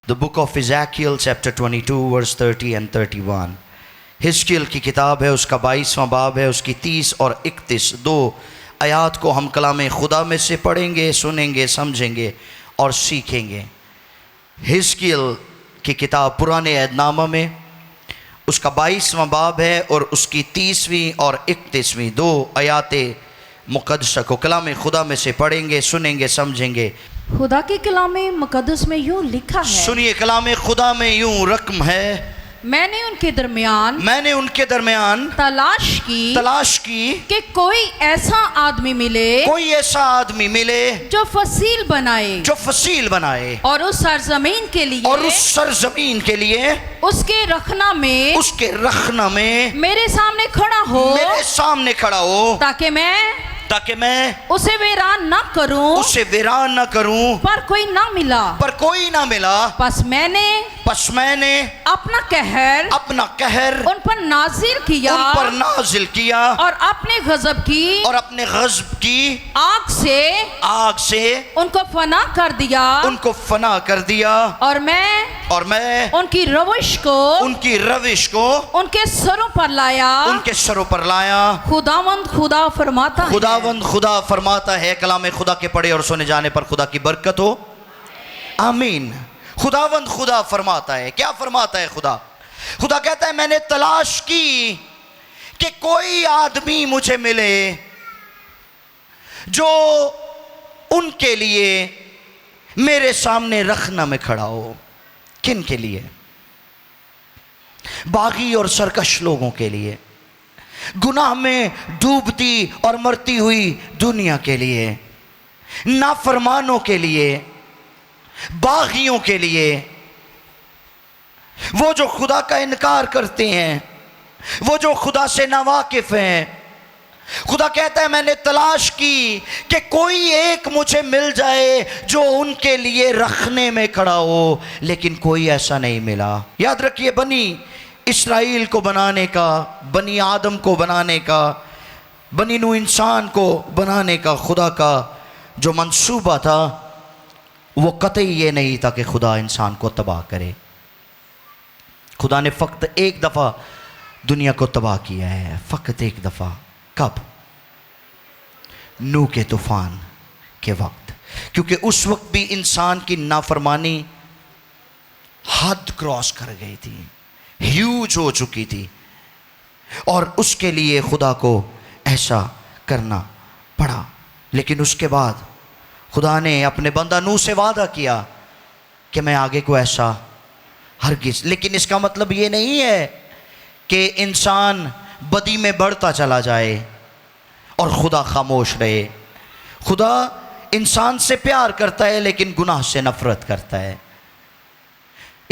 The book of Ezekiel chapter 22 verse 30 and 31. हिजकिय्याल की किताब है, उसका 22वां बाब है, उसकी 30 और 31 दो आयात को हम कलाम खुदा में से पढ़ेंगे, सुनेंगे, समझेंगे और सीखेंगे। हिजकिय्याल की किताब पुराने अहदनामा में उसका 22वां बाब है और उसकी 30वीं और 31वीं दो आयाते मुक़द्दसा को कलाम खुदा में से पढ़ेंगे, सुनेंगे, समझेंगे। खुदा के कलाम मुक़द्दस में यूं लिखा है, सुनिए, कलाम खुदा में यूं रकम है, मैंने उनके दरमियान तलाश की कि कोई ऐसा आदमी मिले जो फसील बनाए और उस सरजमीन के लिए उसके रखना में मेरे सामने खड़ा हो ताकि मैं उसे वीरान न करूं पर कोई ना मिला। बस मैंने अपना कहर उन पर नाजिल किया और अपने गजब की आग से उनको फना कर दिया और मैं उनकी रविश को उनके सरों पर लाया। खुदावंद खुदा फरमाता है, कलाम खुदा के पढ़े और सुने जाने पर खुदा की बरकत हो, आमीन। खुदावंद खुदा फरमाता है, क्या फरमाता है खुदा कहता है, मैंने तलाश की कि कोई आदमी मुझे मिले जो उनके लिए मेरे सामने रखना में खड़ा हो। किन के लिए? बागी और सरकश लोगों के लिए, गुनाह में डूबती और मरती हुई दुनिया के लिए, नाफरमानों के लिए, बागियों के लिए, वो जो खुदा का इनकार करते हैं, वो जो खुदा से नावाकिफ हैं। खुदा कहता है, मैंने तलाश की कि कोई एक मुझे मिल जाए जो उनके लिए रखने में खड़ा हो, लेकिन कोई ऐसा नहीं मिला। याद रखिए, बनी इस्राइल को बनाने का, बनी आदम को बनाने का, बनी नू इंसान को बनाने का खुदा का जो मंसूबा था, वो कतई ये नहीं था कि खुदा इंसान को तबाह करे। खुदा ने फ़कत एक दफ़ा दुनिया को तबाह किया है, फ़कत एक दफ़ा। कब? नूह के तूफ़ान के वक्त, क्योंकि उस वक्त भी इंसान की नाफरमानी हद क्रॉस कर गई थी, ह्यूज हो चुकी थी, और उसके लिए खुदा को ऐसा करना पड़ा। लेकिन उसके बाद खुदा ने अपने बंदा नूह से वादा किया कि मैं आगे को ऐसा हरगिज़। लेकिन इसका मतलब ये नहीं है कि इंसान बदी में बढ़ता चला जाए और खुदा खामोश रहे। खुदा इंसान से प्यार करता है लेकिन गुनाह से नफ़रत करता है।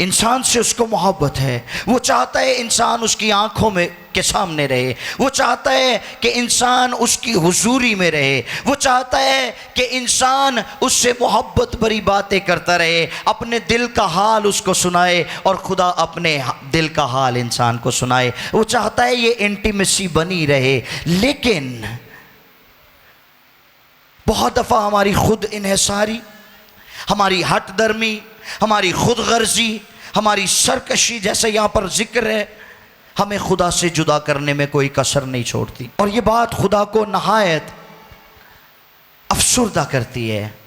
इंसान से उसको मोहब्बत है, वो चाहता है इंसान उसकी आंखों में के सामने रहे, वो चाहता है कि इंसान उसकी हुजूरी में रहे, वो चाहता है कि इंसान उससे मोहब्बत भरी बातें करता रहे, अपने दिल का हाल उसको सुनाए और खुदा अपने दिल का हाल इंसान को सुनाए। वो चाहता है ये इंटीमेसी बनी रहे। लेकिन बहुत दफ़ा हमारी खुद इन्हिसारी, हमारी हट दर्मी, हमारी खुद गर्जी, हमारी सरकशी, जैसे यहाँ पर जिक्र है, हमें खुदा से जुदा करने में कोई कसर नहीं छोड़ती। और ये बात खुदा को नहायत अफसुर्दा करती है,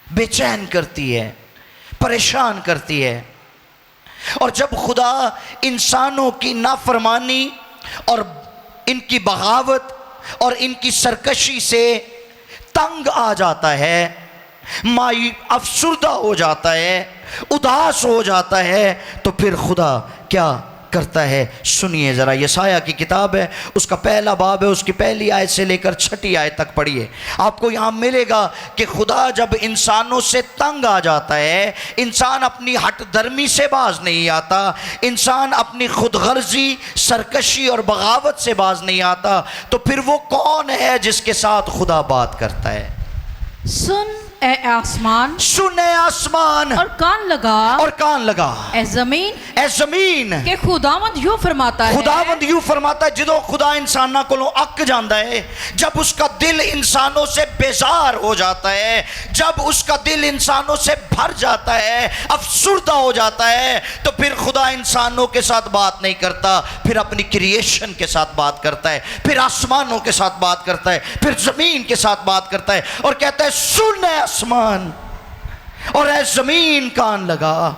बेचैन करती है, परेशान करती है। और जब खुदा इंसानों की नाफरमानी और इनकी बगावत और इनकी सरकशी से तंग आ जाता है, अफसुर्दा हो जाता है, उदास हो जाता है, तो फिर खुदा क्या करता है? सुनिए ज़रा, यशायाह की किताब है, उसका पहला बाब है, उसकी पहली आयत से लेकर 6ठी आयत तक पढ़िए। आपको यहाँ मिलेगा कि खुदा जब इंसानों से तंग आ जाता है, इंसान अपनी हट दर्मी से बाज नहीं आता, इंसान अपनी खुद गर्जी, सरकशी और बगावत से बाज नहीं आता, तो फिर वो कौन है जिसके साथ खुदा बात करता है? सुन ए आसमान सुन ए आसमान और कान लगा और कान लगा ए जमीन ए जमीन के खुदावंद यूं फरमाता है खुदावंद यूं फरमाता है ਜਦੋਂ खुदा इंसाना को अक जाता है, जब उसका दिल इंसानों से बेजार हो जाता है, जब उसका दिल इंसानों से भर जाता है, अफसुर्दा हो जाता है, तो फिर खुदा इंसानों के साथ बात नहीं करता, फिर अपनी क्रिएशन के साथ बात करता है, फिर आसमानों के साथ बात करता है, फिर ज़मीन के साथ बात करता है और कहता है सुन ए आसमान और ए ज़मीन कान लगा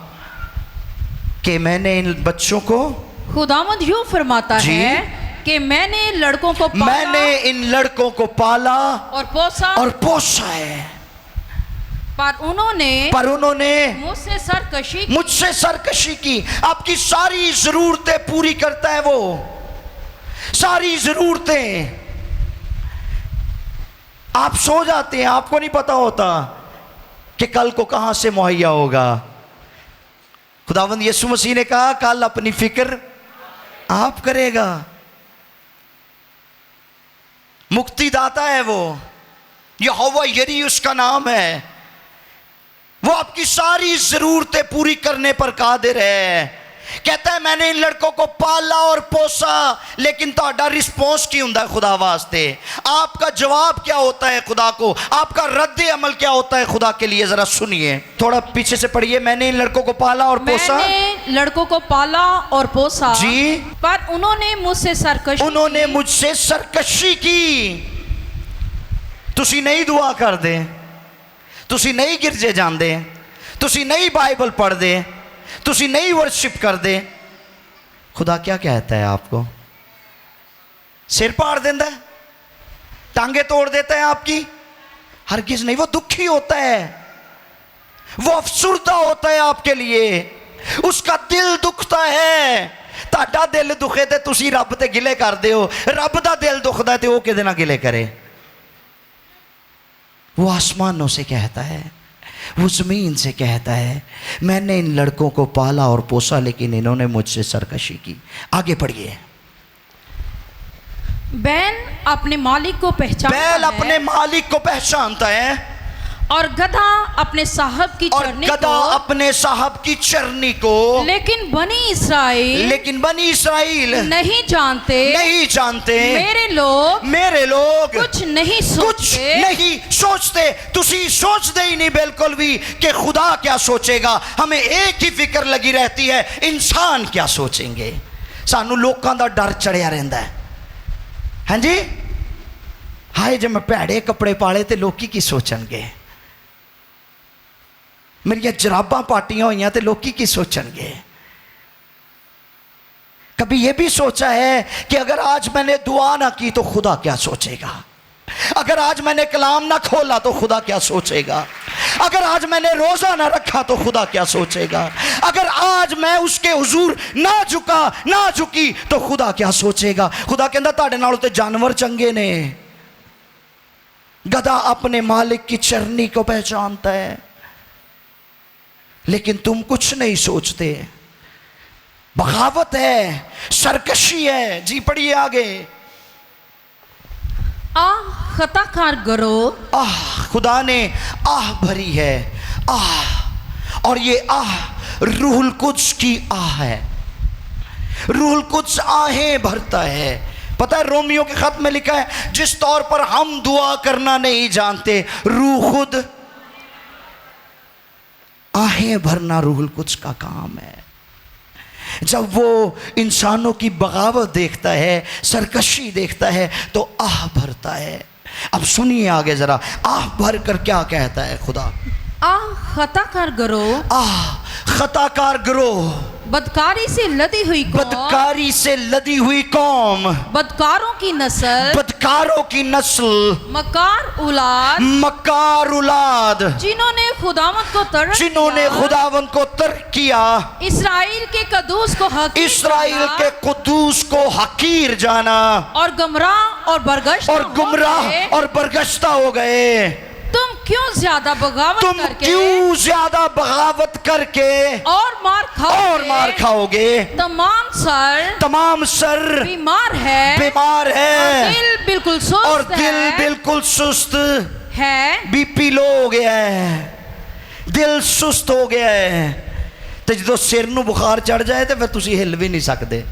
कि मैंने इन बच्चों को खुदावंद यूं फरमाता जी? है कि मैंने लड़कों को पाला मैंने इन लड़कों को पाला और पोसा और पोसा है, पर उन्होंने मुझसे सरकशी की। मुझसे सरकशी की। आपकी सारी जरूरतें पूरी करता है वो, सारी जरूरतें। आप सो जाते हैं, आपको नहीं पता होता कि कल को कहां से मुहैया होगा। खुदावंद यीशु मसीह ने कहा कल अपनी फिक्र आप करेगा। मुक्तिदाता है वो, यहोवा यरी उसका नाम है। वो आपकी सारी जरूरतें पूरी करने पर कादिर है। कहता है मैंने इन लड़कों को पाला और पोसा, लेकिन ਤੁਹਾਡਾ रिस्पॉन्स की ਹੁੰਦਾ है खुदा वास्ते? आपका जवाब क्या होता है खुदा को? आपका रद्द अमल क्या होता है खुदा के लिए? जरा सुनिए, थोड़ा पीछे से पढ़िए। मैंने इन लड़कों को पाला और पोसा, मैंने लड़कों को पाला और पोसा जी, पर उन्होंने मुझसे सरकशी की। तुसी नहीं दुआ कर दे, तुसी नहीं गिरजे जाते, तुसी नहीं बाइबल पढ़ दे, तुसी नहीं वर्शिप कर दे, खुदा क्या कहता है आपको? सिर पाड़ देता है, टांगे तोड़ देता है आपकी? हरगिज नहीं। वो दुखी होता है, वो अफसुर्दा होता है आपके लिए, उसका दिल दुखता है। ताड़ा दिल दुखे ते तुसी रब ते गिले करदे हो, रब दा दिल दुखदा ते वो किदे नाल गिले करे? वो आसमानों से कहता है, वो ज़मीन से कहता है मैंने इन लड़कों को पाला और पोसा, लेकिन इन्होंने मुझसे सरकशी की। आगे पढ़िए। बैल अपने मालिक को पहचानता है, बैल अपने मालिक को पहचानता है, और गधा अपने साहब की और चरनी गधा को, अपने साहब की चरनी को, लेकिन बनी इसराइल नहीं जानते मेरे लोग कुछ नहीं सोचते। तुसी सोचते ही नहीं बिल्कुल भी कि खुदा क्या सोचेगा। हमें एक ही फिक्र लगी रहती है, इंसान क्या सोचेंगे। सानू लोगों का डर चढ़िया रहता है। हाँ जी, हाय जब मैं भैड़े कपड़े पाले तो लोग की सोचणगे, मेरिया जराबां पाटियां हुई तो लोग की सोचणगे। कभी यह भी सोचा है कि अगर आज मैंने दुआ ना की तो खुदा क्या सोचेगा? अगर आज मैंने कलाम ना खोला तो खुदा क्या सोचेगा? अगर आज मैंने रोज़ा ना रखा तो खुदा क्या सोचेगा? अगर आज मैं उसके हुजूर ना झुकी तो खुदा क्या सोचेगा? खुदा कहता तुहाडे नालों ते जानवर चंगे ने। गधा अपने मालिक की चरनी को पहचानता है, लेकिन तुम कुछ नहीं सोचते। बगावत है, सरकशी है। जी पढ़िए आगे। खताकार गरो, खुदा ने आह भरी है, आह, और ये आह रूहुल कुद्स की आह है। रूहुल कुद्स आहें भरता है। पता है रोमियो के खत में लिखा है जिस तौर पर हम दुआ करना नहीं जानते, रूह खुद आहें भरना रूहुल कुद्स का काम है। जब वो इंसानों की बगावत देखता है, सरकशी देखता है, तो आह भरता है। अब सुनिए आगे जरा, आह भर कर क्या कहता है खुदा? खताकार गरो, खताकार गिरोह, बदकारी से लदी हुई कौम, बदकारी से लदी हुई कौम, बदकारों की नस्ल, मकार औलाद, जिन्होंने खुदावंद को तर्क किया, इस्राइल के कुद्दूस को हकीर जाना, और गुमराह और बरगश्ता हो गए। तुम क्यों ज्यादा बगावत करके और मार खाओगे। तमाम सर बीमार है और दिल बिल्कुल सुस्त। है बीपी लो हो गया है, दिल सुस्त हो गया है, तो जो सिर नूं बुखार चढ़ जाए तो फिर तुसी हिल भी नहीं सकते।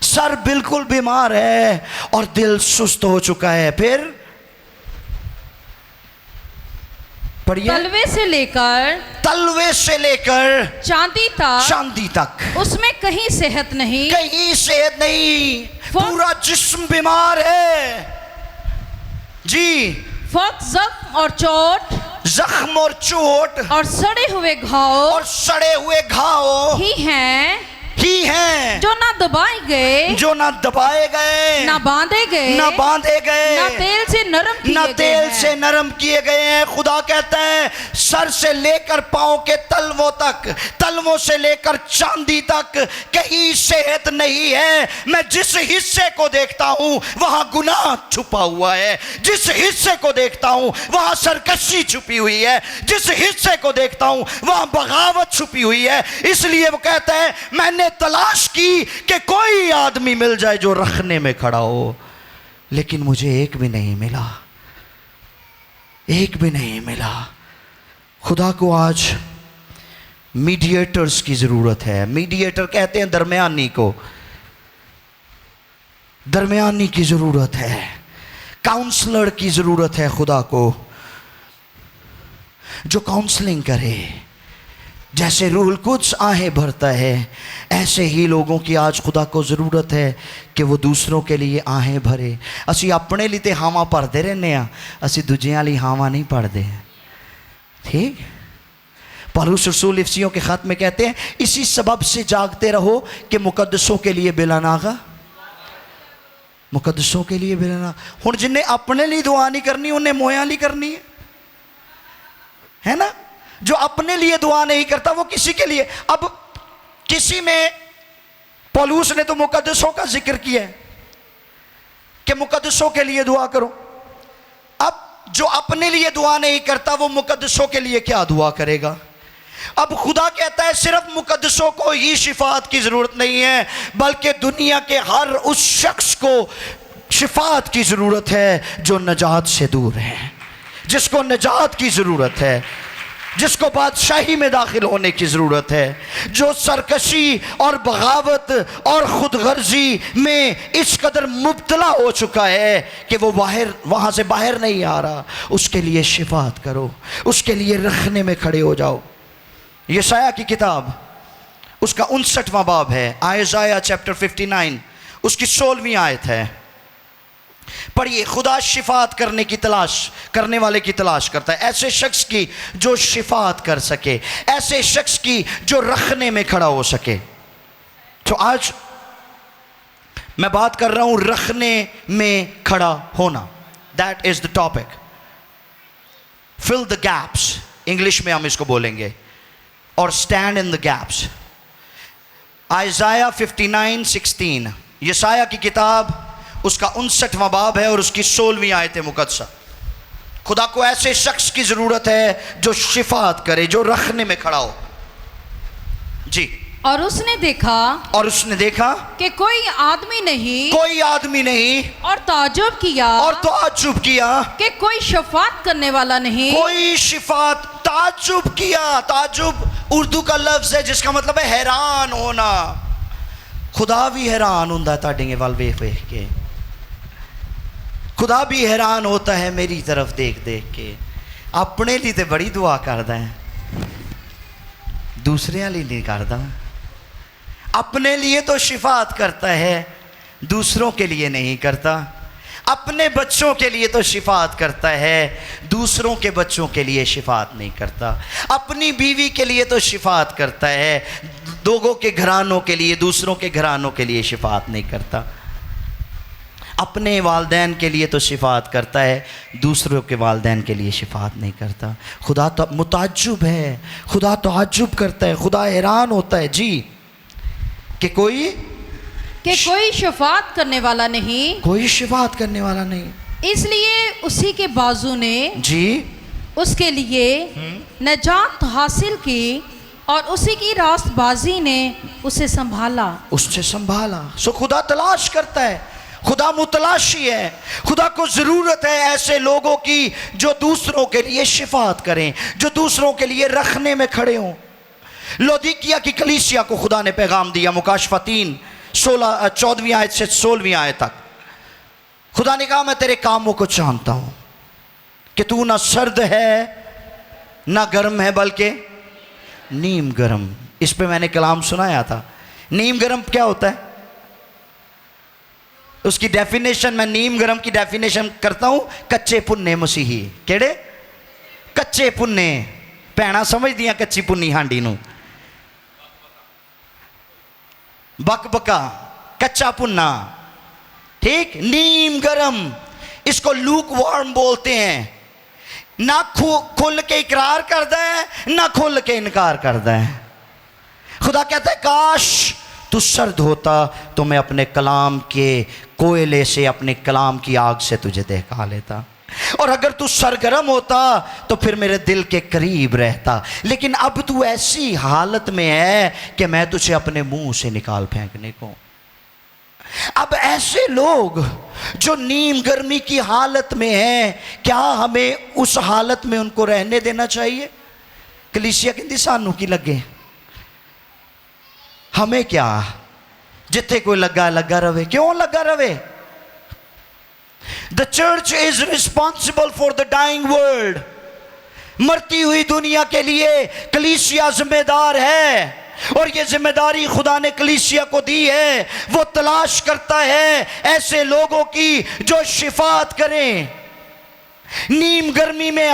सर बिल्कुल बीमार है और दिल सुस्त हो चुका है, फिर पढ़िए, तलवे से लेकर चांदी तक उसमें कहीं सेहत नहीं, कहीं सेहत नहीं, पूरा जिस्म बीमार है जी। फक्त जख्म और चोट, जख्म और चोट और सड़े हुए घाव और सड़े हुए घाव ही हैं जो ना दबाए गए, जो ना दबाए गए, ना बांधे गए, ना बांधे गए, ना तेल से नरम किए ना गए तेल हैं। से नरम किए गए हैं। खुदा कहता है सर से लेकर पांव के तलवों तक, तलवों से लेकर चांदी तक कहीं सेहत नहीं है। मैं जिस हिस्से को देखता हूं वहां गुनाह छुपा हुआ है, जिस हिस्से को देखता हूं वहां सरकशी छुपी हुई है, जिस हिस्से को देखता हूं वहां बगावत छुपी हुई है। इसलिए वो कहता है मैंने तलाश की कि कोई आदमी मिल जाए जो रखने में खड़ा हो, लेकिन मुझे एक भी नहीं मिला, एक भी नहीं मिला। खुदा को आज मीडिएटर्स की ज़रूरत है। मीडिएटर कहते हैं दरमियानी को, दरमियानी की ज़रूरत है, काउंसलर की ज़रूरत है खुदा को, जो काउंसलिंग करे। जैसे रूहुल कुद्स आहें भरता है, ऐसे ही लोगों की आज खुदा को ज़रूरत है कि वो दूसरों के लिए आहें भरे। असी अपने लिए तो हावां भरते रहने आ, असी दूजियां लिए हावां नहीं भरते। ठीक, पौलुस रसूल इफिसियों के ख़त में कहते हैं इसी सबब से जागते रहो कि मुकद्दसों के लिए बिलानागा, मुकद्दसों के लिए बिलाना। हुण जिन्हें अपने लिए दुआ नहीं करनी उन्हें मोयां लिए करनी है ना। जो अपने लिए दुआ नहीं करता वो किसी के लिए। अब किसी में पौलुस ने तो मुकद्दसों का जिक्र किया है कि मुकद्दसों के लिए दुआ करो। अब जो अपने लिए दुआ नहीं करता वो मुकद्दसों के लिए क्या दुआ करेगा। अब खुदा कहता है सिर्फ मुकद्दसों को ही शिफात की ज़रूरत नहीं है, बल्कि दुनिया के हर उस शख्स को शिफात की ज़रूरत है जो नजात से दूर है, जिसको नजात की ज़रूरत है, जिसको बादशाही में दाखिल होने की ज़रूरत है, जो सरकशी और बगावत और खुदगर्जी में इस कदर मुब्तला हो चुका है कि वो बाहर, वहाँ से बाहर नहीं आ रहा। उसके लिए शिफात करो, उसके लिए रखने में खड़े हो जाओ। यशाया की किताब उसका 59वां बाब है, आयजाया चैप्टर 59 उसकी 16वीं आयत है। पढ़िए, खुदा शिफात करने की तलाश, करने वाले की तलाश करता है, ऐसे शख्स की जो शिफात कर सके, ऐसे शख्स की जो रखने में खड़ा हो सके। तो आज मैं बात कर रहा हूं रखने में खड़ा होना। That is the topic. Fill the gaps, English में हम इसको बोलेंगे, और stand in the gaps. Isaiah 59:16, यशाया की किताब उसका 59वां बाब है और उसकी 16वीं आयत मुकद्दसा। खुदा को ऐसे शख्स की ज़रूरत है जो शिफात करे, जो रखने में खड़ा हो जी। और उसने देखा कि कोई आदमी नहीं, कोई आदमी नहीं, और ताज्जुब किया कि कोई शिफात करने वाला नहीं, कोई शिफात। ताज्जुब किया, ताज्जुब उर्दू का लफ्ज़ है जिसका मतलब है हैरान होना। खुदा भी हैरान होता ताड़े वाल वेख वेख के, खुदा भी हैरान होता है मेरी तरफ देख देख के। अपने लिए तो बड़ी दुआ करता है, दूसरे लिए नहीं करता। अपने लिए तो शिफात करता है, दूसरों के लिए नहीं करता। अपने बच्चों के लिए तो शिफात करता है, दूसरों के बच्चों के लिए शिफात नहीं करता। अपनी बीवी के लिए तो शिफात करता है, लोगों के घरानों के लिए, दूसरों के घरानों के लिए शिफात नहीं करता। अपने वालदैन के लिए तो शिफात करता है, दूसरों के वालदैन के लिए शिफात नहीं करता। खुदा तो मुताज्जुब है, खुदा ताज्जुब करता है, खुदा हैरान होता है जी कि कोई शिफात करने वाला नहीं, कोई शिफात करने वाला नहीं। इसलिए उसी के बाजू ने जी उसके लिए नजात हासिल की और उसी की रास्तबाजी ने उसे संभाला, उससे संभाला। सो खुदा तलाश करता है, खुदा मुतलाशी है। खुदा को ज़रूरत है ऐसे लोगों की जो दूसरों के लिए शिफात करें, जो दूसरों के लिए रखने में खड़े हों। लौदीकिया की कलीसिया को खुदा ने पैगाम दिया, मुकाशफा 3 14वीं आयत से 16वीं आयत तक। खुदा ने कहा मैं तेरे कामों को जानता हूं कि तू ना सर्द है ना गर्म है बल्कि नीम गर्म। इस पे मैंने कलाम सुनाया था। नीम गर्म क्या होता है, उसकी डेफिनेशन, मैं नीम गर्म की डेफिनेशन करता हूं, कच्चे पुन्ने मसीही। केड़े कच्चे पुन्ने? भैणा समझ दिया कच्ची पुन्नी हांडी नू, बकबका कच्चा पुन्ना, ठीक। नीम गरम, इसको लूक वार्म बोलते हैं। ना खुल के इकरार करता है ना खुल के इनकार करता है। खुदा कहता है काश तू सर्द होता तो मैं अपने कलाम के कोयले से, अपने कलाम की आग से तुझे दहका लेता, और अगर तू सरगर्म होता तो फिर मेरे दिल के करीब रहता। लेकिन अब तू ऐसी हालत में है कि मैं तुझे अपने मुंह से निकाल फेंकने को। अब ऐसे लोग जो नीम गर्मी की हालत में हैं, क्या हमें उस हालत में उनको रहने देना चाहिए? कलीसिया कहती सानू की लगे, हमें क्या, जिथे कोई लगा लगा रवे। क्यों लगा रवे? The church is responsible for the dying world. मरती हुई दुनिया के लिए कलीसिया जिम्मेदार है, और ये जिम्मेदारी खुदा ने कलीसिया को दी है। वो तलाश करता है ऐसे लोगों की जो शिफात करें। नीम गर्मी में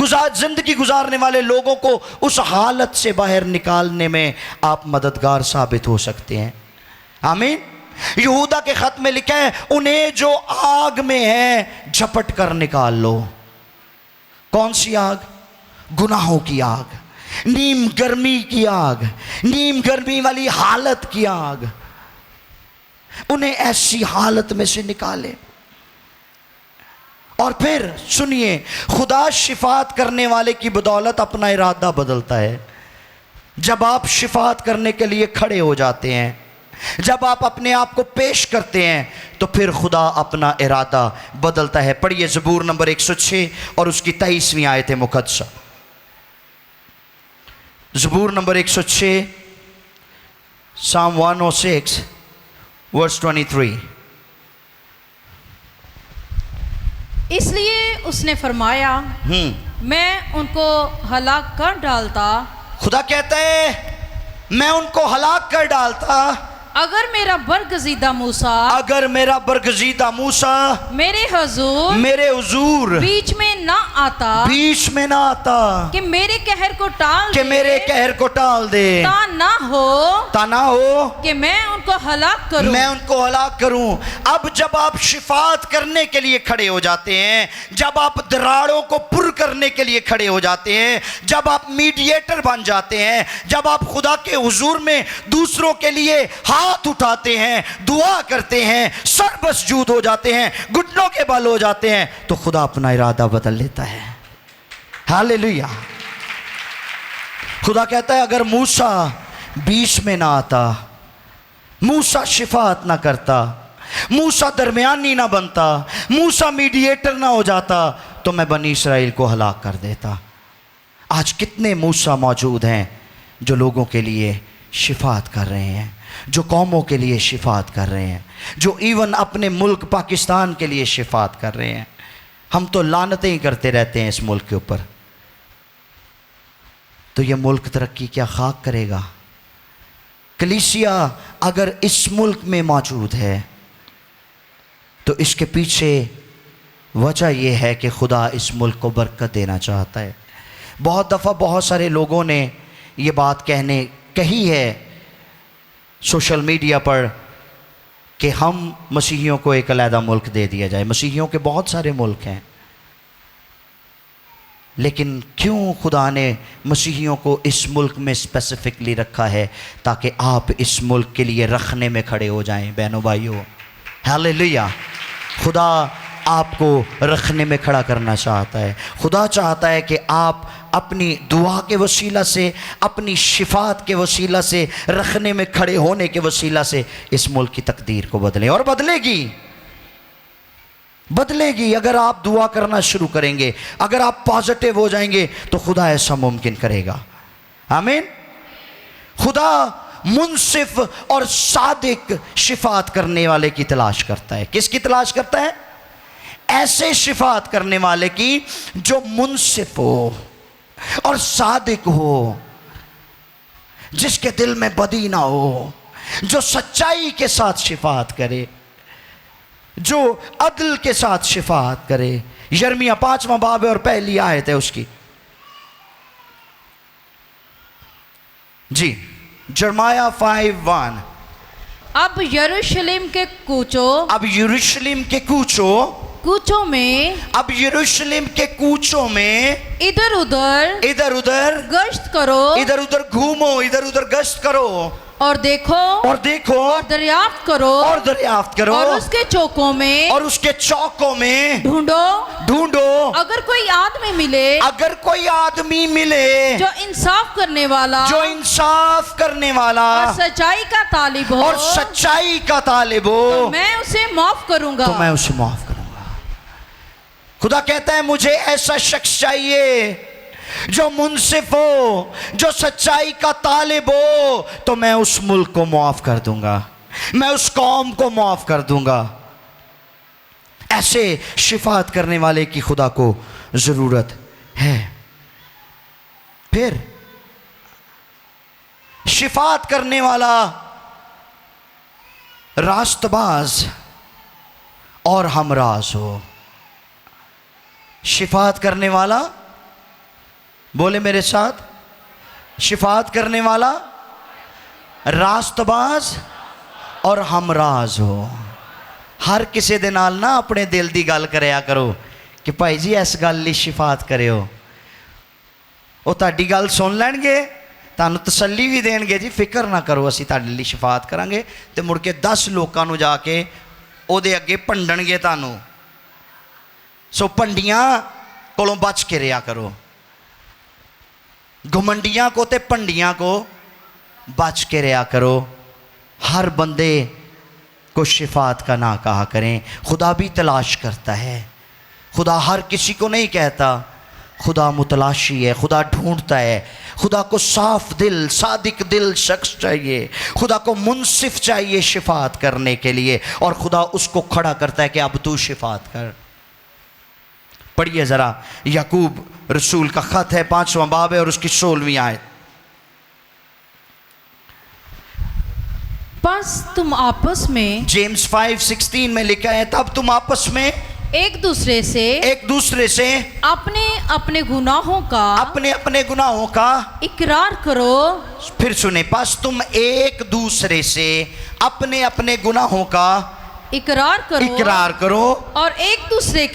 जिंदगी गुजारने वाले लोगों को उस हालत से बाहर निकालने में आप मददगार साबित हो सकते हैं। आमीन। यहूदा के खत में लिखा है, उन्हें जो आग में है झपट कर निकाल लो। कौन सी आग? गुनाहों की आग, नीम गर्मी की आग, नीम गर्मी वाली हालत की आग। उन्हें ऐसी हालत में से निकाले। और फिर सुनिए, खुदा शिफात करने वाले की बदौलत अपना इरादा बदलता है। जब आप शिफात करने के लिए खड़े हो जाते हैं, जब आप अपने आप को पेश करते हैं, तो फिर खुदा अपना इरादा बदलता है। पढ़िए ज़बूर नंबर 106 और उसकी 23वीं आयत मुक़द्दसा। ज़बूर नंबर 106, Psalm 106 वर्स 23। इसलिए उसने फरमाया मैं उनको हलाक कर डालता। खुदा कहता है मैं उनको हलाक कर डालता अगर मेरा बरगजीदा मूसा, अगर मेरा बरगजीदा मूसा मेरे हुजूर बीच में ना आता, बीच में ना आता कि मेरे कहर को टाल कि मेरे कहर को टाल दे, ता ना हो कि मैं उनको हलाक करूं, मैं उनको हलाक करूं। अब जब आप शिफात करने के लिए खड़े हो जाते हैं, जब आप दराड़ों को पुर करने के लिए खड़े हो जाते हैं, जब आप मीडिएटर बन जाते हैं, जब आप खुदा के हुजूर में दूसरों के लिए हाथ उठाते हैं, दुआ करते हैं, सर मसजूद हो जाते हैं, घुटनों के बल हो जाते हैं, तो खुदा अपना इरादा बदल लेता है। हालेलुया। खुदा कहता है अगर मूसा बीच में ना आता, मूसा शिफात ना करता, मूसा दरमियानी ना बनता, मूसा मीडिएटर ना हो जाता, तो मैं बनी इस्राएल को हलाक कर देता। आज कितने मूसा मौजूद हैं जो लोगों के लिए शिफात कर रहे हैं, जो कौमों के लिए शिफात कर रहे हैं, जो इवन अपने मुल्क पाकिस्तान के लिए शिफात कर रहे हैं। हम तो लानतें ही करते रहते हैं इस मुल्क के ऊपर, तो ये मुल्क तरक्की क्या खाक करेगा? कलीसिया अगर इस मुल्क में मौजूद है तो इसके पीछे वजह यह है कि खुदा इस मुल्क को बरकत देना चाहता है। बहुत दफ़ा बहुत सारे लोगों ने ये बात कही है सोशल मीडिया पर कि हम मसीहियों को एक अलहदा मुल्क दे दिया जाए। मसीहियों के बहुत सारे मुल्क हैं, लेकिन क्यों खुदा ने मसीहियों को इस मुल्क में स्पेसिफिकली रखा है? ताकि आप इस मुल्क के लिए रखने में खड़े हो जाएं। बहनों भाइयों, हालेलुया। खुदा आपको रखने में खड़ा करना चाहता है। खुदा चाहता है कि आप अपनी दुआ के वसीला से, अपनी शिफात के वसीला से, रखने में खड़े होने के वसीला से इस मुल्क की तकदीर को बदलें, और बदलेगी। बदलेगी अगर आप दुआ करना शुरू करेंगे, अगर आप पॉजिटिव हो जाएंगे तो खुदा ऐसा मुमकिन करेगा। आमीन। खुदा मुनसिफ और सादिक शिफात करने वाले की तलाश करता है। किसकी तलाश करता है? ऐसे शिफात करने वाले की जो मुनसिफ हो और सादिक हो, जिसके दिल में बदी ना हो, जो सच्चाई के साथ शिफात करे, जो अदल के साथ शिफात करे। यिर्मयाह 5वां बाब है और पहली आयत है उसकी। जी, यिर्मयाह 5:1। अब यरूशलेम के कूचों अब यरूशलेम के कूचों में, अब यरूशलेम के कूचों में इधर उधर गश्त करो, इधर उधर घूमो, इधर उधर गश्त करो और देखो, दरियाफ्त करो, और उसके चौकों में ढूंढो, अगर कोई आदमी मिले जो इंसाफ करने वाला और सच्चाई का तालिब हो, तो मैं उसे माफ करूंगा। खुदा कहता है मुझे ऐसा शख्स चाहिए जो मुनसिफ हो, जो सच्चाई का तालिब हो, तो मैं उस मुल्क को माफ कर दूंगा, मैं उस कौम को माफ कर दूंगा। ऐसे शिफात करने वाले की खुदा को जरूरत है। फिर शिफात करने वाला रास्तबाज और हमराज हो। शिफात करने वाला, बोले मेरे साथ, शिफात करने वाला रास्तबाज और हमराज हो। हर किसी दे नाल ना अपने दिल दी गल करया करो कि भाई जी इस गल लई शिफात करियो, वो तुहाडी गल सुन लैणगे, तुहानूं तसल्ली भी देणगे, जी फिक्र ना करो असीं तुहाडे लई शिफात करांगे, ते मुड़ के 10 लोकां नूं जाके उहदे अगे भंडणगे तुहानूं। सो भंडियां कोलों बच के रहा करो, घुमंडियां को ते भंडियां को बच के रहा करो। हर बंदे को शिफात का ना कहा करें। खुदा भी तलाश करता है, खुदा हर किसी को नहीं कहता, खुदा मुतलाशी है, खुदा ढूंढता है। खुदा को साफ दिल, सादिक दिल शख्स चाहिए, खुदा को मुनसिफ चाहिए शिफात करने के लिए, और खुदा उसको खड़ा करता है कि अब तू शिफात कर। पढ़िए ज़रा, याकूब रसूल का ख़त है 5वां बाब है और उसकी 16वीं आयत। बस तुम आपस में, जेम्स 5:16 में लिखा है, तब तुम आपस में एक दूसरे से अपने अपने गुनाहों का इकरार करो। फिर सुने, बस तुम एक दूसरे से अपने अपने गुनाहों का इकरार करो और एक दूसरे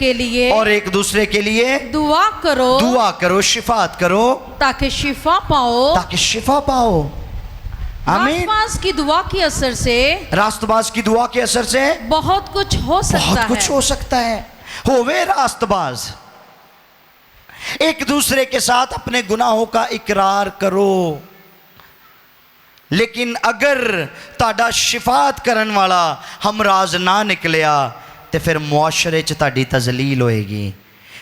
के लिए दुआ करो, शिफात करो, ताकि शिफा पाओ। आमीन। रास्तबाज की दुआ के असर से बहुत कुछ हो सकता है। होवे रास्तबाज, एक दूसरे के साथ अपने गुनाहों का इकरार करो। लेकिन अगर ताड़ा शिफात करन वाला हमराज ना निकलिया तो फिर मुआशरे च ताड़ी तजलील होएगी,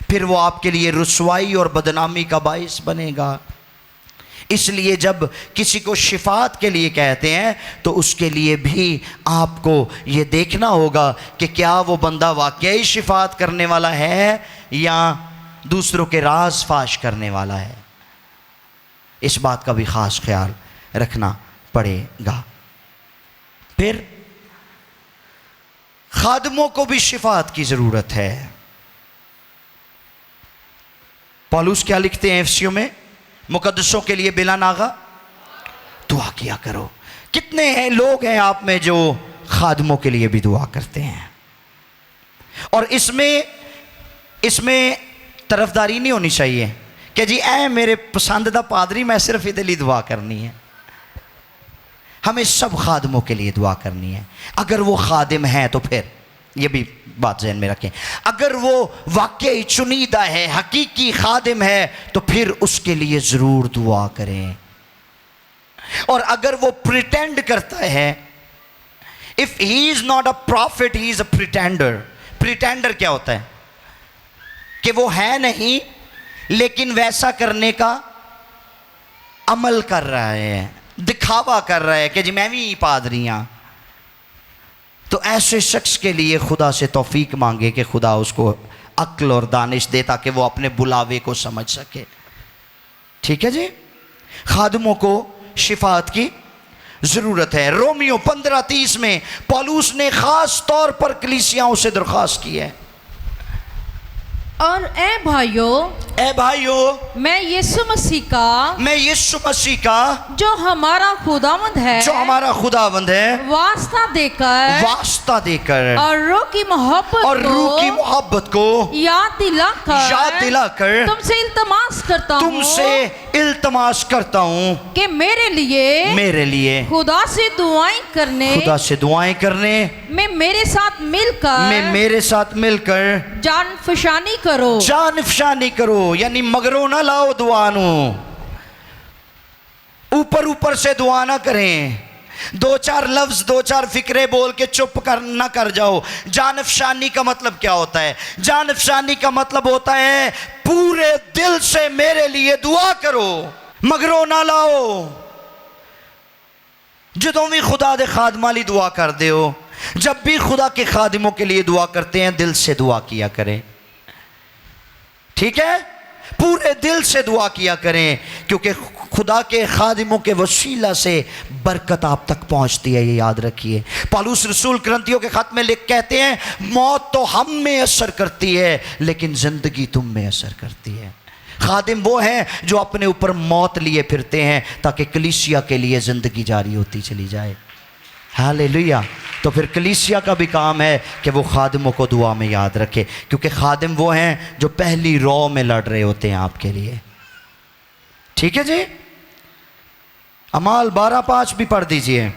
फिर वो आपके लिए रुसवाई और बदनामी का बाइस बनेगा। इसलिए जब किसी को शिफात के लिए कहते हैं तो उसके लिए भी आपको ये देखना होगा कि क्या वो बंदा वाकई शिफात करने वाला है या दूसरों के राज फाश करने वाला है। इस बात का भी ख़ास ख्याल रखना पड़ेगा। फिर खादमों को भी शिफात की ज़रूरत है। पौलुस क्या लिखते हैं एफिसियों में, मुकद्दसों के लिए बिला नागा दुआ किया करो। कितने हैं लोग हैं आप में जो खादमों के लिए भी दुआ करते हैं, और इसमें तरफदारी नहीं होनी चाहिए कि जी ऐ मेरे पसंद दा पादरी, मैं सिर्फ इहदे लिए दुआ करनी है। हमें सब खादमों के लिए दुआ करनी है। अगर वो खादिम है तो फिर ये भी बात ज़हन में रखें, अगर वो वाकई चुनीदा है, हकीकी खादिम है, तो फिर उसके लिए ज़रूर दुआ करें। और अगर वो प्रिटेंड करता है, if he is not a profit he is a pretender, pretender क्या होता है? कि वो है नहीं लेकिन वैसा करने का अमल कर रहा है, दिखावा कर रहा है कि जी मैं भी पादरी हाँ। तो ऐसे शख्स के लिए खुदा से तौफीक मांगे कि खुदा उसको अक्ल और दानिश दे ताकि वो अपने बुलावे को समझ सके। ठीक है जी। खादिमों को शिफात की ज़रूरत है। रोमियो 15:30 में पौलुस ने ख़ास तौर पर कलीसियाओं से दरख्वास्त की है, और ए भाइयों, मैं यीशु मसीह का जो हमारा खुदावंद है वास्ता देकर और रूह की मोहब्बत को याद दिलाकर तुमसे इल्तमास करता हूँ कि मेरे लिए खुदा से दुआएं करने में मेरे साथ मिलकर जान फशानी करो, यानी मगरों ना लाओ दुआ नो, ऊपर से दुआ ना करें, 2-4 लफ्ज 2-4 फिक्रे बोल के चुप ना कर जाओ। जानफशानी का मतलब क्या होता है? जानफशानी का मतलब होता है पूरे दिल से मेरे लिए दुआ करो, मगरों ना लाओ। जदों भी खुदा दे खादमां लई दुआ कर दे हो, जब भी खुदा के खादिमों के लिए दुआ करते हैं दिल से दुआ किया करें। ठीक है, पूरे दिल से दुआ किया करें, क्योंकि खुदा के खादिमों के वसीला से बरकत आप तक पहुंचती है, ये याद रखिए। पौलुस रसूल करंथियों के खत में लिख कहते हैं मौत तो हम में असर करती है लेकिन जिंदगी तुम में असर करती है। खादिम वो हैं जो अपने ऊपर मौत लिए फिरते हैं ताकि कलीसिया के लिए ज़िंदगी जारी होती चली जाए। हालेलुया। तो फिर कलीसिया का भी काम है कि वो खादिमों को दुआ में याद रखे, क्योंकि खादिम वो हैं जो पहली रौ में लड़ रहे होते हैं आपके लिए। ठीक है जी। अमाल 12:5 भी पढ़ दीजिए।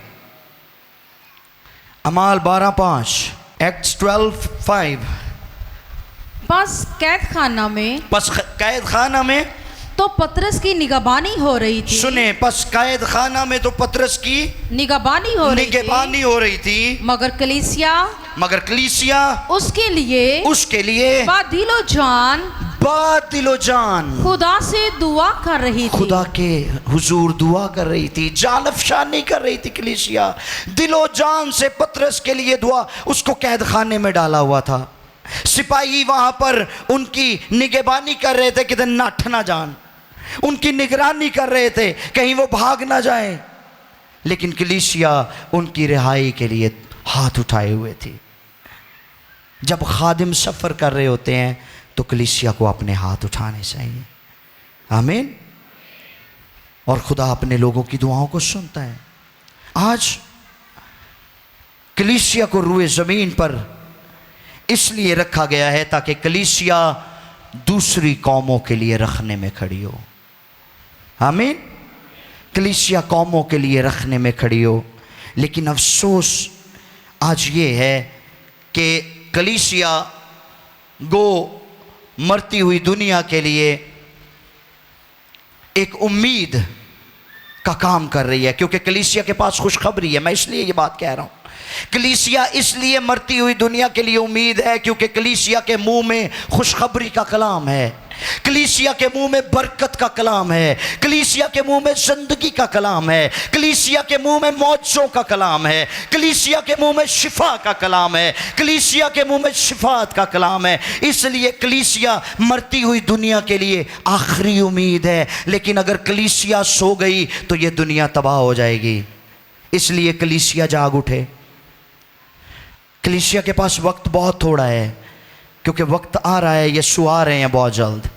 अमाल 12:5, एक्ट्स 12:5। बस कैद खाना में तो पतरस की निगहबानी हो रही थी। सुने, बस कैद खाना में तो पतरस की निगहबानी हो रही थी, मगर कलीसिया उसके लिए बादिलो जान खुदा से दुआ कर रही थी, खुदा के हुजूर दुआ कर रही थी, जानफशानी कर रही थी कलीसिया, दिलो जान से पतरस के लिए दुआ। उसको कैद खाने में डाला हुआ था, सिपाही वहां पर उनकी निगहबानी कर रहे थे कि नठ ना जान, उनकी निगरानी कर रहे थे कहीं वो भाग ना जाए, लेकिन कलीसिया उनकी रिहाई के लिए हाथ उठाए हुए थी। जब खादिम सफ़र कर रहे होते हैं तो कलीसिया को अपने हाथ उठाने चाहिए। आमीन। और खुदा अपने लोगों की दुआओं को सुनता है। आज कलीसिया को रूए ज़मीन पर इसलिए रखा गया है ताकि कलीसिया दूसरी कौमों के लिए रखने में खड़ी हो। आमीन। कलीसिया कौमों के लिए रखने में खड़ी हो। लेकिन अफसोस आज ये है कि कलीसिया गो मरती हुई दुनिया के लिए एक उम्मीद का काम कर रही है, क्योंकि कलीसिया के पास खुशखबरी है। मैं इसलिए ये बात कह रहा हूँ, कलीसिया इसलिए मरती हुई दुनिया के लिए उम्मीद है क्योंकि कलीसिया के मुंह में खुशखबरी का कलाम है, कलीसिया के मुंह में बरकत का कलाम है, कलीसिया के मुंह में जिंदगी का कलाम है, कलीसिया के मुंह में मौजों का कलाम है, कलीसिया के मुंह में शिफा का कलाम है, कलीसिया के मुंह में शिफात का कलाम है। इसलिए कलीसिया मरती हुई दुनिया के लिए आखिरी उम्मीद है। लेकिन अगर कलीसिया सो गई तो ये दुनिया तबाह हो जाएगी। इसलिए कलीसिया जाग उठे। कलीसिया के पास वक्त बहुत थोड़ा है, क्योंकि वक्त आ रहा है, यीशु आ रहे हैं बहुत जल्द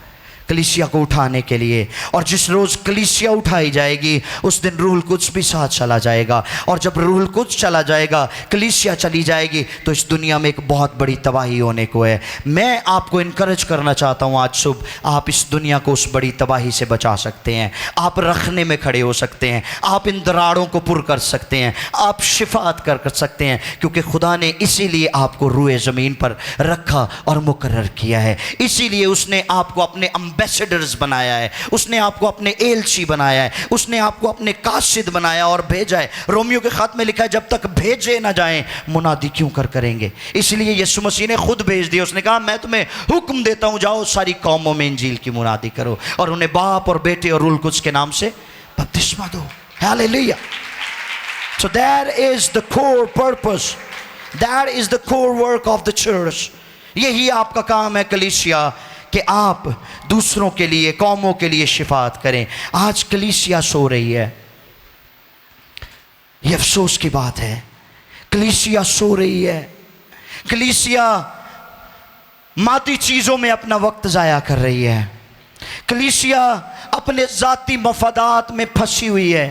कलीसिया को उठाने के लिए। और जिस रोज़ कलीसिया उठाई जाएगी उस दिन रूहुल कुद्स भी साथ चला जाएगा, और जब रूहुल कुद्स चला जाएगा, कलीसिया चली जाएगी, तो इस दुनिया में एक बहुत बड़ी तबाही होने को है। मैं आपको इनकरेज करना चाहता हूँ आज सुबह, आप इस दुनिया को उस बड़ी तबाही से बचा सकते हैं। आप रखने में खड़े हो सकते हैं, आप इन दरारों को पुर कर सकते हैं, आप शिफात कर सकते हैं, क्योंकि खुदा ने इसीलिए आपको रूए ज़मीन पर रखा और मुकर्रर किया है। इसीलिए उसने आपको अपने एम्बेसडर्स बनाया है, उसने आपको अपने एलची बनाया है, उसने आपको अपने कासिद बनाया और भेजा है। रोमियो के ख़त में लिखा है जब तक भेजे ना जाएं मुनादी क्यों करेंगे। इसलिए यीशु मसीह ने खुद भेज दिया। उसने कहा मैं तुम्हें हुक्म देता हूँ, जाओ सारी कौमों में इंजील की मुनादी करो और उन्हें बाप और बेटे और रूह कुद्स के नाम से बपतिस्मा दो। Hallelujah. So that is the core purpose, that is the core work of the church. यही आपका काम है कलीसिया, कि आप दूसरों के लिए, कौमों के लिए शिफात करें। आज कलीसिया सो रही है, ये अफसोस की बात है। कलीसिया सो रही है, कलीसिया मादी चीज़ों में अपना वक्त ज़ाया कर रही है, कलीसिया अपने ज़ाती मफादात में फंसी हुई है।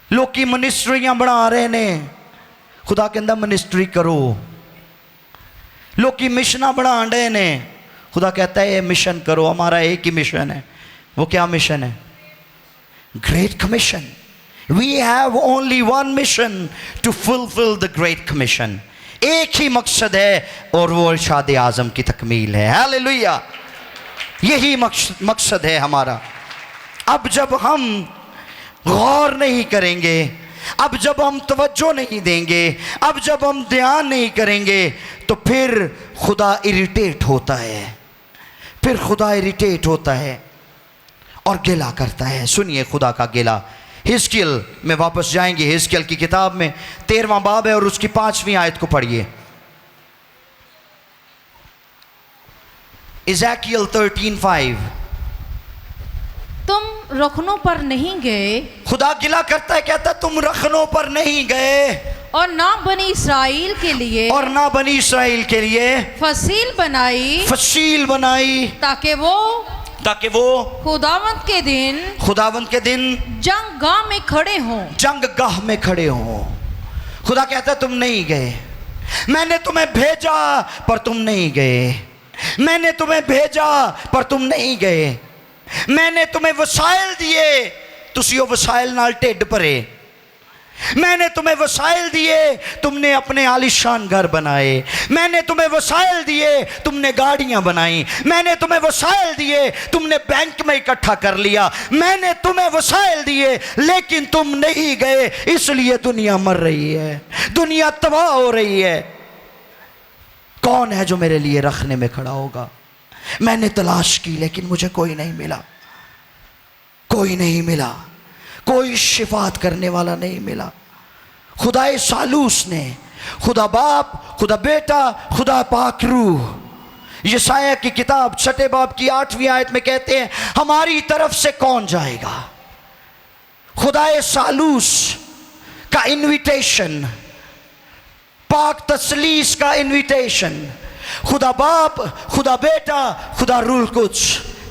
लोग की मिनिस्ट्रियाँ बना रहे ने, खुदा कहता मिनिस्ट्री करो। लोग की मिशना बना रहे ने, खुदा कहता है ये मिशन करो। हमारा एक ही मिशन है। वो क्या मिशन है? Great commission. We have only one mission to fulfil the great commission. एक ही मकसद है और वो इरशाद आज़म की तकमील है। हालेलुया। यही मकसद है हमारा। अब जब हम गौर नहीं करेंगे, अब जब हम तवज्जो नहीं देंगे, अब जब हम ध्यान नहीं करेंगे, तो फिर खुदा इरिटेट होता है, फिर खुदा इरिटेट होता है और गिला करता है। सुनिए खुदा का गिला। हिजकिय्याल में वापस जाएंगे, हिजकिय्याल की किताब में 13वां बाब है और उसकी 5वीं आयत को पढ़िए। इज़ेकियल 13:5। तुम रखनों पर नहीं गए, खुदा गिला करता है, कहता है तुम रखनों पर नहीं गए और ना बनी इसराइल के लिए, और ना बनी इसराइल के लिए फसील बनाई, फसील बनाई, ताकि वो खुदावंत के दिन जंगगाह में खड़े हों। जंगगाह में खड़े हों। खुदा कहता है तुम नहीं गए। मैंने तुम्हें भेजा पर तुम नहीं गए। मैंने तुम्हें भेजा पर तुम नहीं गए। मैंने तुम्हें वसाइल दिए, तुसी वो वसाइल नाल ढिड भरे। मैंने तुम्हें वसाइल दिए, तुमने अपने आलीशान घर बनाए। मैंने तुम्हें वसाइल दिए, तुमने गाड़ियां बनाई। मैंने तुम्हें वसाइल दिए, तुमने बैंक में इकट्ठा कर लिया। मैंने तुम्हें वसाइल दिए लेकिन तुम नहीं गए, इसलिए दुनिया मर रही है, दुनिया तबाह हो रही है। कौन है जो मेरे लिए रखने में खड़ा होगा? मैंने तलाश की लेकिन मुझे कोई नहीं मिला, कोई नहीं मिला, कोई शिफात करने वाला नहीं मिला। खुदाए सालूस ने, खुदा बाप, खुदा बेटा, खुदा पाक रूह। यशायाह की किताब 6 बाब की 8वीं आयत में कहते हैं हमारी तरफ से कौन जाएगा। खुदाए सालूस का इन्विटेशन, पाक तसलीस का इन्विटेशन, खुदा बाप, खुदा बेटा, खुदा रूह कुद्स,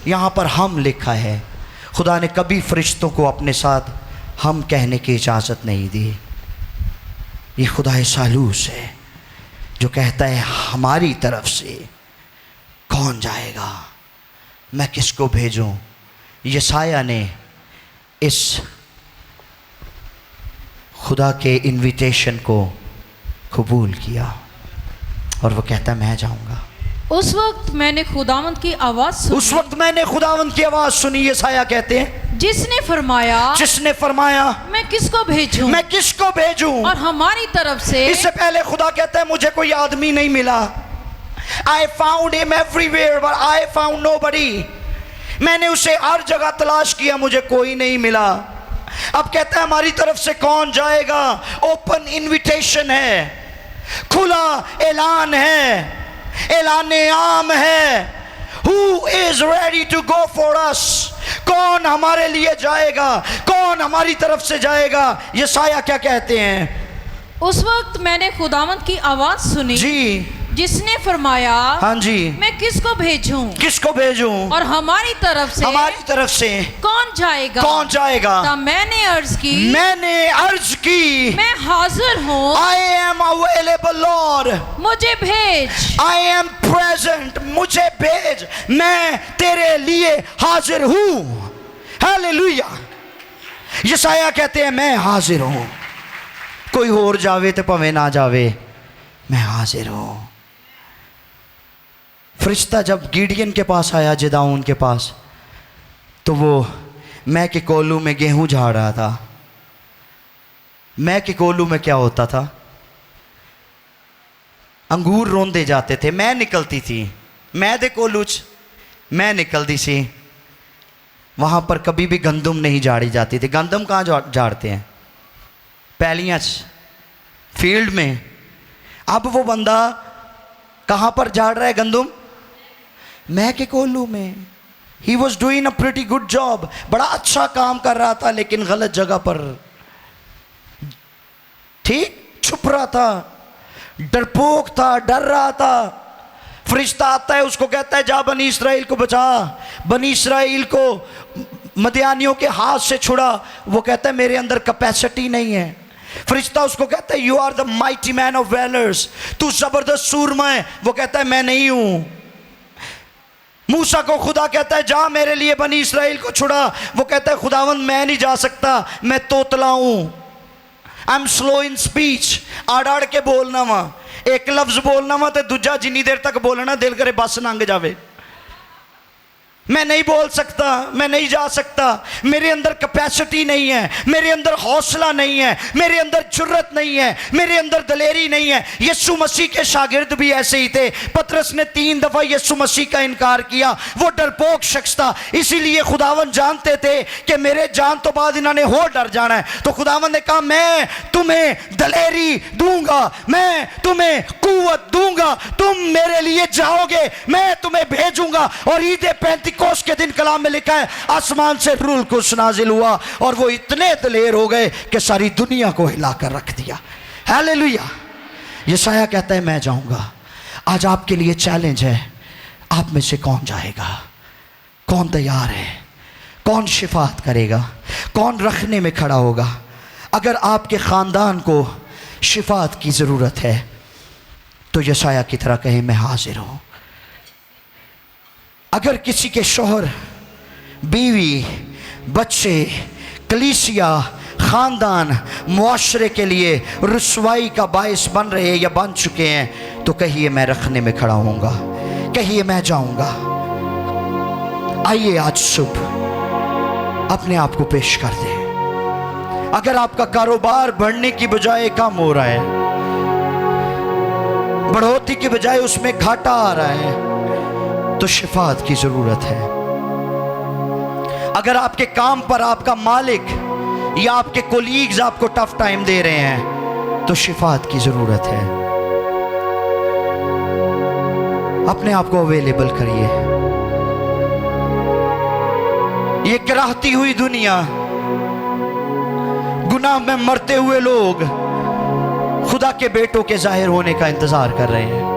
यहाँ पर हम लिखा है। खुदा ने कभी फरिश्तों को अपने साथ हम कहने की इजाज़त नहीं दी। ये खुदा सालूस है जो कहता है हमारी तरफ से कौन जाएगा, मैं किसको भेजूं। यशायाह ने इस खुदा के इन्विटेशन को कबूल किया और वो कहता है मैं जाऊंगा। उस वक्त मैंने खुदावंत की आवाज सुनी, उस वक्त मैंने खुदावंत की आवाज सुनी। यशायाह कहते हैं जिसने फरमाया मैं किसको भेजूं, मैं किसको भेजूं। और हमारी तरफ से, इससे पहले खुदा कहता है मुझे कोई आदमी नहीं मिला। I found him everywhere but I found nobody। मैंने उसे हर जगह तलाश किया, मुझे कोई नहीं मिला। अब कहता है हमारी तरफ से कौन जाएगा। ओपन इन्विटेशन है, खुला ऐलान है, ऐलान आम है। Who is ready to go for us? कौन हमारे लिए जाएगा, कौन हमारी तरफ से जाएगा। यशायाह क्या कहते हैं? उस वक्त मैंने खुदावंत की आवाज सुनी जी, जिसने फरमाया हाँ जी, मैं किसको भेजूं, किसको भेजूं, और हमारी तरफ से कौन जाएगा, कौन जाएगा। तब मैंने अर्ज की मैं हाजिर हूँ, I am available Lord, मुझे भेज। I am present, मुझे भेज, मैं तेरे लिए हाजिर हूँ। हालेलुया। यशायाह कहते हैं मैं हाजिर हूँ, कोई और जावे तो भवे ना जावे, मैं हाजिर हूँ। फरिश्ता जब गिडियन के पास आया, जिदाऊन के पास, तो वो मैं के कोल्लू में गेहूं झाड़ रहा था। मैं के कोल्लू में क्या होता था? अंगूर रोंदे जाते थे, मैं निकलती थी, मैं दे कोल्लू च मैं निकलती सी। वहाँ पर कभी भी गंदम नहीं झाड़ी जाती थी। गंदम कहाँ झाड़ते हैं? पैलियाँ च, फील्ड में। अब वो बंदा कहाँ पर झाड़ रहा है गंदम? मैं के कोल्लू में। He was doing a pretty good job, बड़ा अच्छा काम कर रहा था, लेकिन गलत जगह पर, ठीक, छुप रहा था, डरपोक था, डर रहा था। फरिश्ता आता है, उसको कहता है जा बनी इसराइल को बचा, बनी इसराइल को मदियानियों के हाथ से छुड़ा। वो कहता है मेरे अंदर कैपेसिटी नहीं है। फरिश्ता उसको कहता है you are the mighty man of valours, तू जबरदस्त सूरमा है। वो कहता है मैं नहीं हूं। मूसा को खुदा कहता है जा मेरे लिए बनी इसराइल को छुड़ा। वो कहता है खुदावंद मैं नहीं जा सकता, मैं तोतला हूं, I am slow in speech. आड़ आड़ के बोलना वा, एक लफ्ज बोलना वा तो दूजा जिनी देर तक बोलना दिल करे बस लंघ जावे। मैं नहीं बोल सकता, मैं नहीं जा सकता, मेरे अंदर कैपेसिटी नहीं है, मेरे अंदर हौसला नहीं है, मेरे अंदर जुर्रत नहीं है, मेरे अंदर दलेरी नहीं है। यीशु मसीह के शागिर्द भी ऐसे ही थे। पतरस ने 3 दफा यीशु मसीह का इनकार किया। वो डरपोक शख्स था, इसीलिए खुदावन जानते थे कि मेरे जान तो बाद इन्होंने हो डर जाना है। तो खुदावन ने कहा मैं तुम्हें दलेरी दूंगा, मैं तुम्हें कुव्वत दूंगा, तुम मेरे लिए जाओगे, मैं तुम्हें भेजूंगा। और ईद पैंतीकोस के दिन कलाम में लिखा है आसमान से रूह कुछ नाजिल हुआ और वो इतने दलेर हो गए कि सारी दुनिया को हिलाकर रख दिया। हालेलुया। यशाया कहता है मैं जाऊंगा। आज आपके लिए चैलेंज है, आप में से कौन जाएगा? कौन तैयार है? कौन शिफात करेगा? कौन रखने में खड़ा होगा? अगर आपके खानदान को शिफात की ज़रूरत है तो यशाया की तरह कहे मैं हाजिर हूं। अगर किसी के शौहर, बीवी, बच्चे, कलीसिया, ख़ानदान, मुआशरे के लिए रुसवाई का बायस बन रहे हैं या बन चुके हैं तो कहिए मैं रखने में खड़ा होऊंगा, कहिए मैं जाऊंगा। आइए आज सुबह अपने आप को पेश कर दें। अगर आपका कारोबार बढ़ने की बजाय कम हो रहा है, बढ़ोतरी की बजाय उसमें घाटा आ रहा है, तो शिफात की जरूरत है। अगर आपके काम पर आपका मालिक या आपके कोलीग्स आपको टफ टाइम दे रहे हैं तो शिफात की जरूरत है। अपने आप को अवेलेबल करिए। ये कराहती हुई दुनिया, गुनाह में मरते हुए लोग खुदा के बेटों के जाहिर होने का इंतजार कर रहे हैं।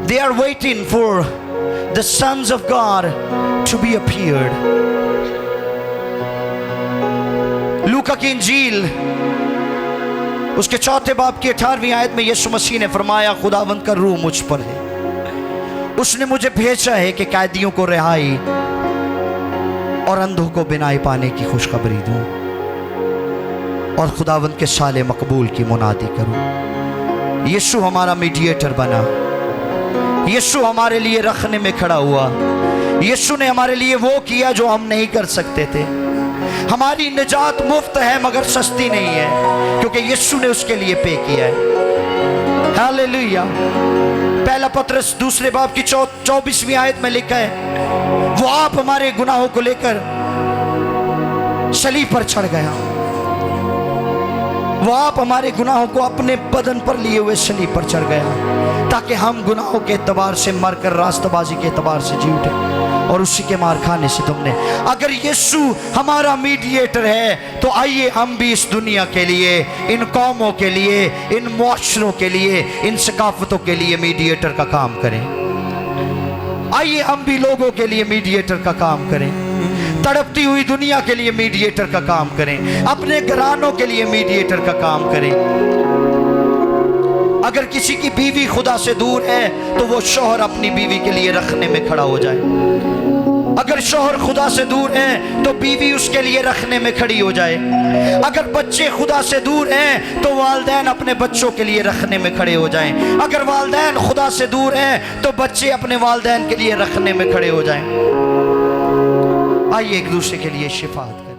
They are waiting for the sons of God to be appeared. लूका की इंजील उसके 4 बाब की 18वीं आयत में यीशु मसीह ने फरमाया खुदावंद का रूह मुझ पर है, उसने मुझे भेजा है कि कैदियों को रिहाई और अंधों को बिनाई पाने की खुशखबरी दूं और खुदावंद के साले मकबूल की मुनादी करूं। यीशु हमारा मीडिएटर बना, यीशु हमारे लिए रखने में खड़ा हुआ। यीशु ने हमारे लिए वो किया जो हम नहीं कर सकते थे। हमारी निजात मुफ्त है मगर सस्ती नहीं है, क्योंकि यीशु ने उसके लिए पे किया है। हालेलुया। पहला पतरस 2 बाब की 24वीं आयत में लिखा है वो आप हमारे गुनाहों को लेकर सलीब पर चढ़ गया, वो आप हमारे गुनाहों को अपने बदन पर लिए हुए सलीब पर चढ़ गया ताकि हम गुनाहों के एतबार से मरकर रास्तबाजी के एतबार से जी उठे और उसी के मार खाने से तुमने। अगर यीशु हमारा मीडिएटर है तो आइए हम भी इस दुनिया के लिए, इन कौमों के लिए, इन मुआशरों के लिए, इन सकाफतों के लिए मीडिएटर का काम करें। आइए हम भी लोगों के लिए मीडिएटर का काम करें, तड़पती हुई दुनिया के लिए मीडिएटर का काम करें, अपने घरानों के लिए मीडिएटर का काम करें। अगर किसी की बीवी खुदा से दूर है तो वो शौहर अपनी बीवी के लिए रखने में खड़ा हो जाए। अगर शौहर खुदा से दूर है तो बीवी उसके लिए रखने में खड़ी हो जाए। अगर बच्चे खुदा से दूर हैं तो वालिदैन अपने बच्चों के लिए रखने में खड़े हो जाएं। अगर वालिदैन खुदा से दूर हैं तो बच्चे अपने वालिदैन के लिए रखने में खड़े हो जाएं। आइए एक दूसरे के लिए शिफात करें।